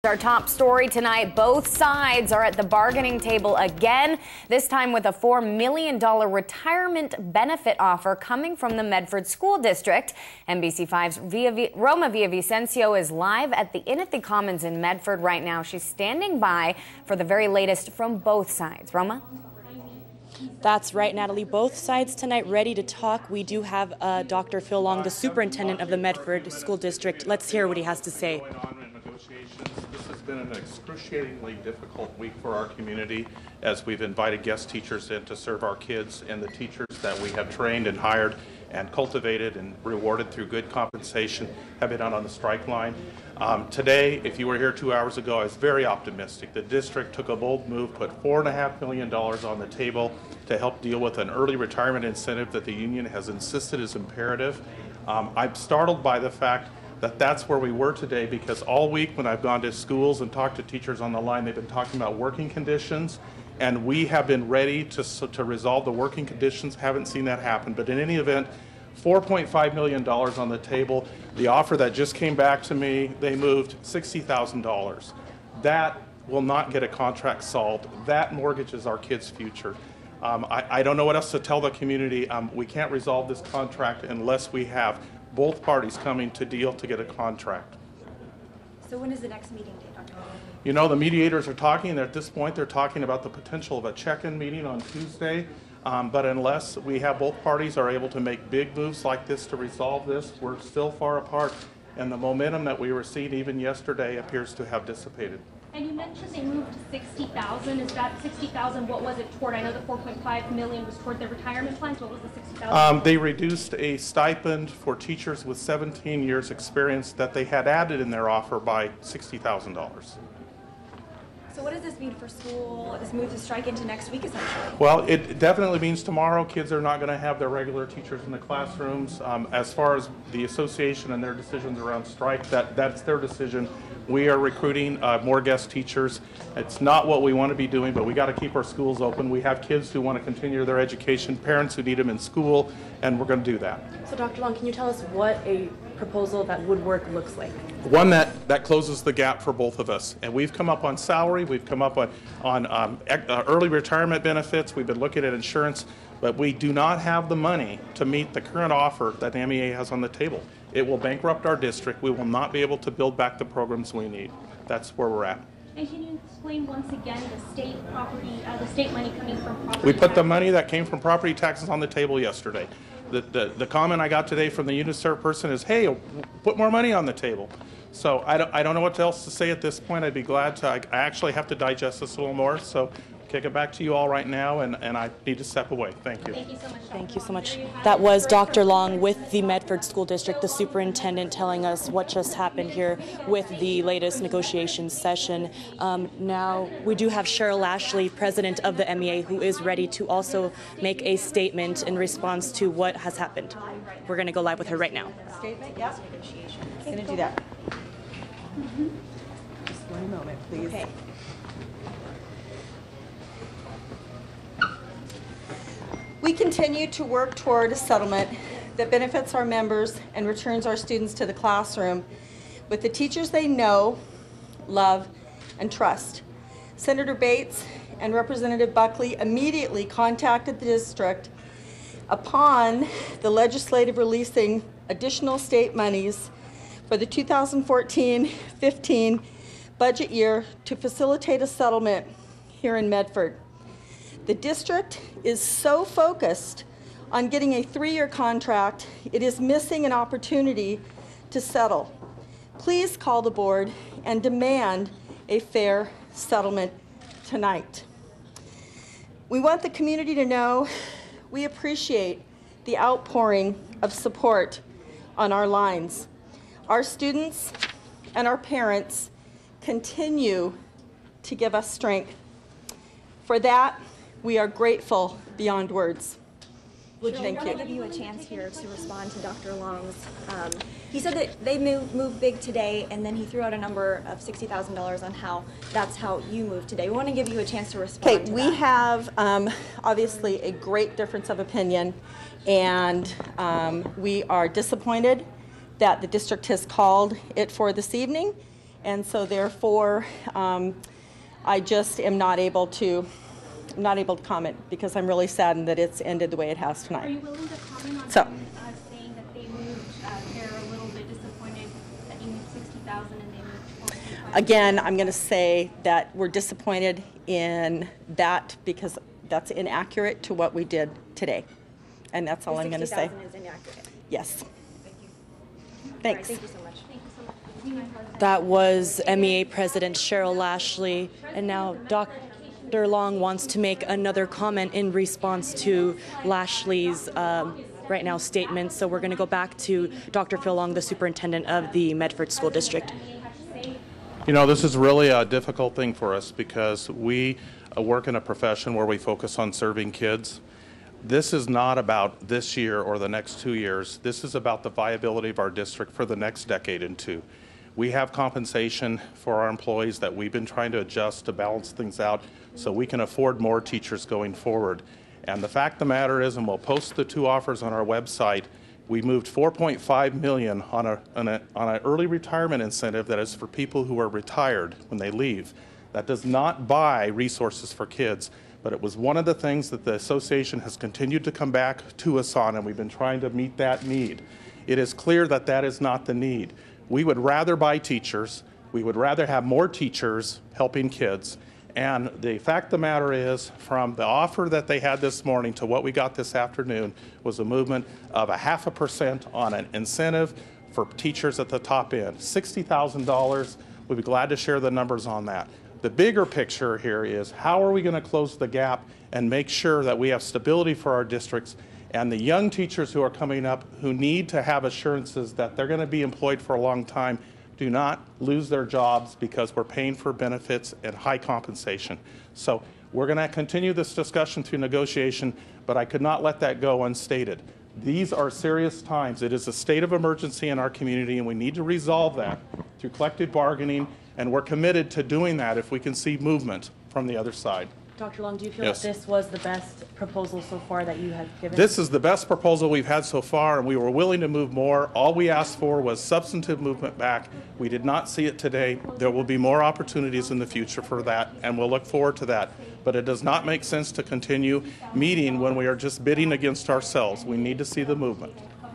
Our top story tonight, both sides are at the bargaining table again, this time with a $4 million retirement benefit offer coming from the Medford School District. NBC5's Roma Villavicencio is live at the Inn at the Commons in Medford right now. She's standing by for the very latest from both sides. Roma? That's right, Natalie. Both sides tonight ready to talk. We do have Dr. Phil Long, the superintendent of the Medford School District. Let's hear what he has to say. This has been an excruciatingly difficult week for our community as we've invited guest teachers in to serve our kids, and the teachers that we have trained and hired and cultivated and rewarded through good compensation have been out on the strike line. Today, if you were here 2 hours ago, I was very optimistic. The district took a bold move, put $4.5 million on the table to help deal with an early retirement incentive that the union has insisted is imperative. I'm startled by the fact that that's where we were today, because all week when I've gone to schools and talked to teachers on the line, they've been talking about working conditions, and we have been ready to resolve the working conditions. Haven't seen that happen, but in any event, $4.5 million on the table. The offer that just came back to me, they moved $60,000. That will not get a contract solved. That mortgages our kids' future. I don't know what else to tell the community. We can't resolve this contract unless we have both parties coming to deal to get a contract. So when is the next meeting date, Dr. Long? You know, the mediators are talking, and at this point they're talking about the potential of a check-in meeting on Tuesday. But unless we have both parties are able to make big moves like this to resolve this, we're still far apart, and the momentum that we were seeing even yesterday appears to have dissipated. And you mentioned they moved to 60,000. Is that 60,000? What was it toward? I know the 4.5 million was toward their retirement plans. What was the 60,000? They reduced a stipend for teachers with 17 years experience that they had added in their offer by $60,000. So what does this mean for school? This move to strike into next week, essentially? Well, it definitely means tomorrow kids are not going to have their regular teachers in the classrooms. As far as the association and their decisions around strike, that's their decision. We are recruiting more guest teachers. It's not what we want to be doing, but we got to keep our schools open. We have kids who want to continue their education, parents who need them in school, and we're going to do that. So, Dr. Long, can you tell us what a proposal that would work looks like? One that closes the gap for both of us. And we've come up on salary, we've come up on early retirement benefits, we've been looking at insurance, but we do not have the money to meet the current offer that the MEA has on the table. It will bankrupt our district. We will not be able to build back the programs we need. That's where we're at. And can you explain once again the state property, the state money coming from property We put the money that came from property taxes on the table yesterday. The comment I got today from the UNICEF person is, hey, put more money on the table. So I don't know what else to say at this point. I'd be glad to. I actually have to digest this a little more. So kick it back to you all right now, and I need to step away. Thank you. Thank you so much. Thank you so much. That was Dr. Long with the Medford School District, the superintendent, telling us what just happened here with the latest negotiation session. Now, we do have Cheryl Lashley, president of the MEA, who is ready to also make a statement in response to what has happened. We're going to go live with her right now. Statement? Yeah. Going to do that. Just one moment, please. Okay. We continue to work toward a settlement that benefits our members and returns our students to the classroom with the teachers they know, love, and trust. Senator Bates and Representative Buckley immediately contacted the district upon the legislative releasing additional state monies for the 2014-15 budget year to facilitate a settlement here in Medford. The district is so focused on getting a 3-year contract, it is missing an opportunity to settle. Please call the board and demand a fair settlement tonight. We want the community to know we appreciate the outpouring of support on our lines. Our students and our parents continue to give us strength. For that, we are grateful beyond words. Thank you. I want to give you a chance here to respond to Dr. Long's. He said that they moved big today, and then he threw out a number of $60,000 on how that's how you moved today. We want to give you a chance to respond. Okay, we have obviously a great difference of opinion, and we are disappointed that the district has called it for this evening, And so therefore, I just am not able to comment because I'm really saddened that it's ended the way it has tonight. Are you willing to comment on saying that they moved, they're a little bit disappointed that you moved 60,000 and they moved 4.5? Again, I'm going to say that we're disappointed in that because that's inaccurate to what we did today. And that's all I'm going to say. 60,000 is inaccurate. Yes. Thank you. Thanks. All right, thank you so much. Thank you so much. That was MEA President Cheryl Lashley, and now Dr. Long wants to make another comment in response to Lashley's right now statement. So we're going to go back to Dr. Phil Long, the superintendent of the Medford School District. You know, this is really a difficult thing for us because we work in a profession where we focus on serving kids. This is not about this year or the next 2 years. This is about the viability of our district for the next decade and two. We have compensation for our employees that we've been trying to adjust to balance things out so we can afford more teachers going forward. And the fact of the matter is, and we'll post the two offers on our website, we moved $4.5 million on an early retirement incentive that is for people who are retired when they leave. That does not buy resources for kids, but it was one of the things that the association has continued to come back to us on, and we've been trying to meet that need. It is clear that that is not the need. We would rather buy teachers. We would rather have more teachers helping kids. And the fact of the matter is, from the offer that they had this morning to what we got this afternoon was a movement of 0.5% on an incentive for teachers at the top end. $60,000. We'd be glad to share the numbers on that. The bigger picture here is how are we going to close the gap and make sure that we have stability for our districts and the young teachers who are coming up who need to have assurances that they're going to be employed for a long time do not lose their jobs because we're paying for benefits and high compensation. So we're going to continue this discussion through negotiation, but I could not let that go unstated. These are serious times. It is a state of emergency in our community, and we need to resolve that through collective bargaining, and we're committed to doing that if we can see movement from the other side. Dr. Long, do you feel Yes. that this was the best proposal so far that you have given? This is the best proposal we've had so far, and we were willing to move more. All we asked for was substantive movement back. We did not see it today. There will be more opportunities in the future for that, and we'll look forward to that. But it does not make sense to continue meeting when we are just bidding against ourselves. We need to see the movement. Dr.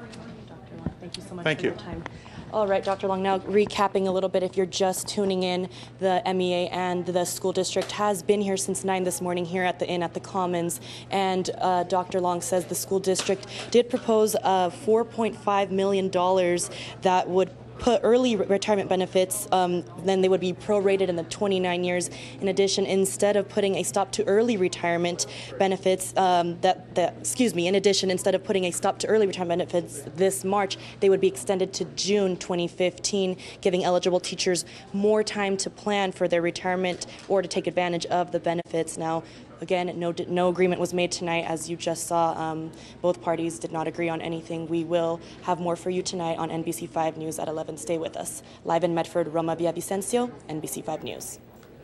Long, thank you so much Thank for you. your time. All right, Dr. Long, now recapping a little bit, if you're just tuning in, the MEA and the school district has been here since 9 this morning here at the Inn at the Commons, and Dr. Long says the school district did propose $4.5 million that would put early retirement benefits, then they would be prorated in the 29 years. In addition, instead of putting a stop to early retirement benefits, in addition, instead of putting a stop to early retirement benefits this March, they would be extended to June 2015, giving eligible teachers more time to plan for their retirement or to take advantage of the benefits. Now, again, no agreement was made tonight. As you just saw, both parties did not agree on anything. We will have more for you tonight on NBC 5 News at 11. Stay with us. Live in Medford, Roma Villavicencio, NBC 5 News.